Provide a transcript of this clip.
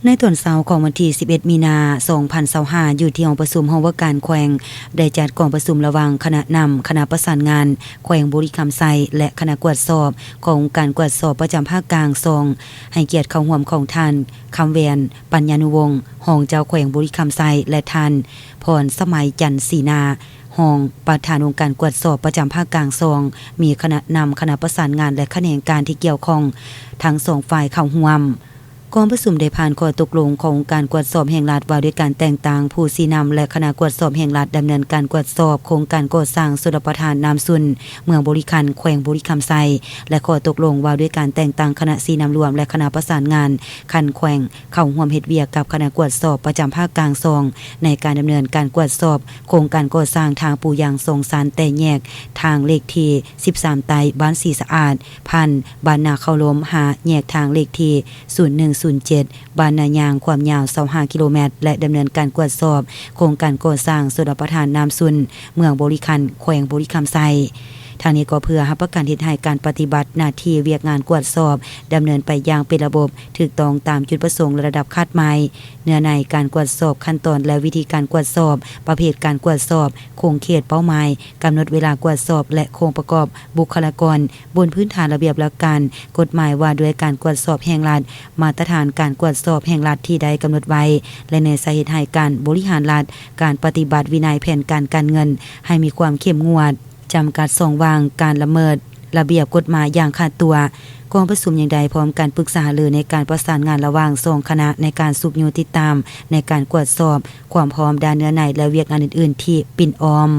ในตอนเช้าของวันที่11 มีนาคม 2025อยู่ที่ห้องประชุมห้องว่าการแขวงได้จัดกองประชุมระหว่างคณะนำคณะประสานงานแขวงบุรีคำไซและคณะกวดสอบของการกวดสอบประจำภาคกลางให้เกียรติเข้าร่วมของท่านคำแวนปัญญานุวงศ์รองเจ้าแขวงบุรีคำไซและท่านพรสมัยจันทร์ศรีนารองประธานองค์การกวดสอบประจำภาคกลางมีคณะนำคณะประสานงานและแขนงการที่เกี่ยวข้องทั้ง2ฝ่ายเข้าร่วมกองประชุมได้ผ่านข้อตกลงของการกวดสอบแห่งรัฐว่าด้วยการแต่งตั้งผู้ชี้นำและคณะกวดสอบแห่งรัฐดำเนินการกวดสอบโครงการก่อสร้างชลประทานน้ำซุนเมืองบุรีคันแขวงบุรีคำไซและข้อตกลงว่าด้วยการแต่งตั้งคณะชี้นำรวมและคณะประสานงานคันแขวงเข้าร่วมเฮ็ดเวียกกับคณะกวดสอบประจำภาคกลางในการดำเนินการกวดสอบโครงการก่อสร้างทางปูยางทรงสารแต่แยกทางเลขที่13ไตบ้านสีสะอาดพันบ้านนาเข้าล้มหาแยกทางเลขที่0107บ้านนายางความยาว25กิโลเมตรและดำเนินการกวดสอบโครงการก่อสร้างชลประทานน้ำซุนเมืองบุรีคันแขวงบุรีคำไซทางนี้ก็เพื่อรับประกันเฮ็ดให้การปฏิบัติหน้าที่เวียกงานกวดสอบดำเนินไปอย่างเป็นระบบถูกต้องตามจุดประสงค์ระดับคาดหมายเนื้อในการกวดสอบขั้นตอนและวิธีการกวดสอบประเภทการกวดสอบโครงเขตเป้าหมายกำหนดเวลากวดสอบและโครงประกอบบุคลากรบนพื้นฐานระเบียบหลักการกฎหมายว่าด้วยการกวดสอบแห่งรัฐมาตรฐานการกวดสอบแห่งรัฐที่ได้กำหนดไว้และในสาเหตุให้การบริหารรัฐการปฏิบัติวินัยแผนการเงินให้มีความเข้มงวดจำกัดส่องวางการละเมิดระเบียบกฎหมายอย่างขาดตัวกองประชุมอย่างใดพร้อมการปรึกษาหารือในการประสานงานระหว่าง2คณะในการสืบอยู่ติดตามในการกวดสอบความพร้อมด้านเนื้อในและเวียกงานอื่นๆที่ปิ่นออม